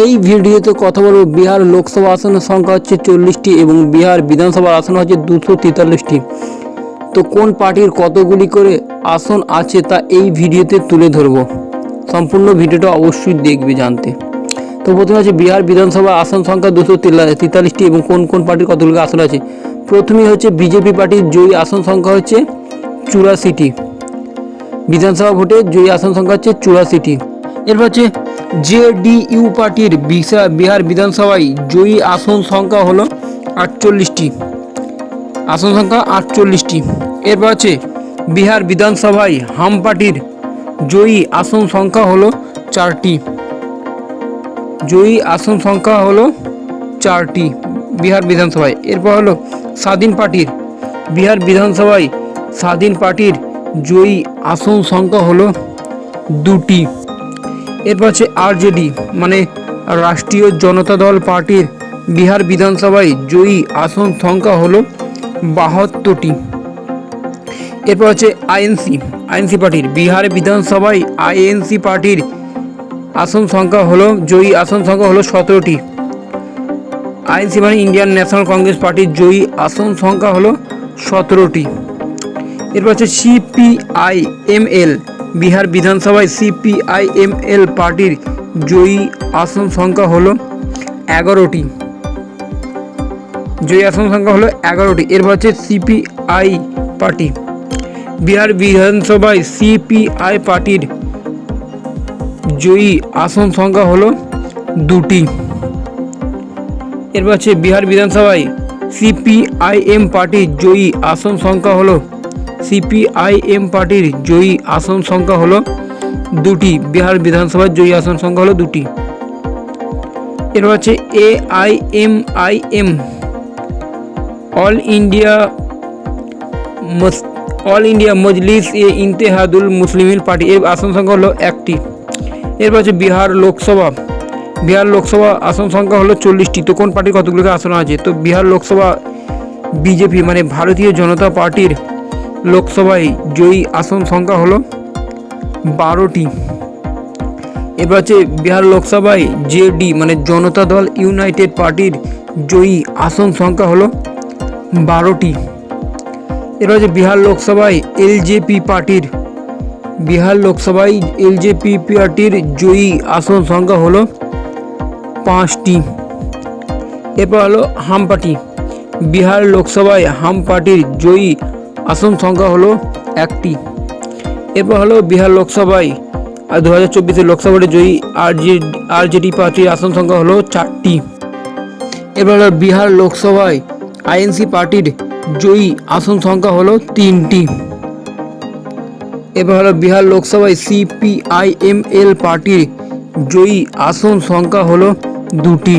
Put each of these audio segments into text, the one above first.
এই ভিডিওতে কথা বলবো বিহার লোকসভা আসনের সংখ্যা হচ্ছে 40টি এবং বিহার বিধানসভার আসন হচ্ছে 243টি। তো কোন পার্টির কতগুলি করে আসন আছে তা এই ভিডিওতে তুলে ধরবো। সম্পূর্ণ ভিডিওটা অবশ্যই দেখবে জানতে। তো প্রথমে আছে বিহার বিধানসভা আসন সংখ্যা 243টি এবং কোন কোন পার্টির কতগুলি আসন আছে। প্রথমেই হচ্ছে বিজেপি পার্টির জয়ী আসন সংখ্যা হচ্ছে 84টি। বিধানসভা ভোটে জয়ী আসন সংখ্যা হচ্ছে 84টি। এরপর হচ্ছে জেডিইউ পার্টির বিহার বিধানসভায় জয়ী আসন সংখ্যা হলো 48টি। আসন সংখ্যা 48টি। এরপর আছে বিহার বিধানসভায় হাম পার্টির জয়ী আসন সংখ্যা হলো 4টি। জয়ী আসন সংখ্যা হলো 4টি বিহার বিধানসভায়। এরপর হলো স্বাধীন পার্টির বিহার বিধানসভায় স্বাধীন পার্টির জয়ী আসন সংখ্যা হলো 2টি। এরপর হচ্ছে আরজেডি মানে রাষ্ট্রীয় জনতা দল পার্টির বিহার বিধানসভায় জয়ী আসন সংখ্যা হলো 72টি। এরপর হচ্ছে আইএনসি পার্টির বিহার বিধানসভায় আইএনসি পার্টির আসন সংখ্যা হলো জয়ী আসন সংখ্যা হলো 17টি। আইএনসি মানে ইন্ডিয়ান ন্যাশনাল কংগ্রেস পার্টির জয়ী আসন সংখ্যা হলো 17টি। এরপর হচ্ছে সিপিআইএমএল বিহার বিধানসভায় সিপিআইএমএল পার্টির জয়ী আসন সংখ্যা হলো 11টি। জয়ী আসন সংখ্যা হলো 11টি। এরপর হচ্ছে সিপিআই পার্টি বিহার বিধানসভায় সিপিআই পার্টির জয়ী আসন সংখ্যা হলো 2টি। এরপর হচ্ছে বিহার বিধানসভায় সিপিআইএম পার্টির জয়ী আসন সংখ্যা হলো সিপিআইএম পার্টির জয়ী আসন সংখ্যা হলো 2টি। বিহার বিধানসভার জয়ী আসন সংখ্যা হলো 2টি। এরপর হচ্ছে এআইএমআইএম অল ইন্ডিয়া মজলিস ইত্তেহাদুল মুসলিমিন পার্টি এর আসন সংখ্যা হলো 1টি। এরপর হচ্ছে বিহার লোকসভা আসন সংখ্যা হলো 40টি। তো কোন পার্টির কতগুলো আসন আছে। তো বিহার লোকসভা বিজেপি মানে ভারতীয় জনতা পার্টির লোকসভায় জয়ী আসন সংখ্যা হলো 12টি। এবার হচ্ছে বিহার লোকসভায় জেডি মানে জনতা দল ইউনাইটেড পার্টির জয়ী আসন সংখ্যা হলো 12টি। এবার হচ্ছে বিহার লোকসভায় এলজেপি পার্টির জয়ী আসন সংখ্যা হলো 5টি। এরপর হলো হাম পার্টি বিহার লোকসভায় হাম পার্টির জয়ী আসন সংখ্যা হলো 1টি। এরপর হলো বিহার লোকসভায় 2024 লোকসভার জয়ী আরজেডি পার্টির আসন সংখ্যা হলো 4টি। এরপর হলো বিহার লোকসভায় আইএনসি পার্টির জয়ী আসন সংখ্যা হলো 3টি। এরপর হলো বিহার লোকসভায় সিপিআইএমএল পার্টির জয়ী আসন সংখ্যা হলো 2টি।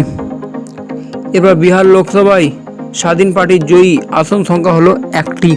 এরপর বিহার লোকসভায় স্বাধীন পার্টির জয়ী আসন সংখ্যা হলো 1টি।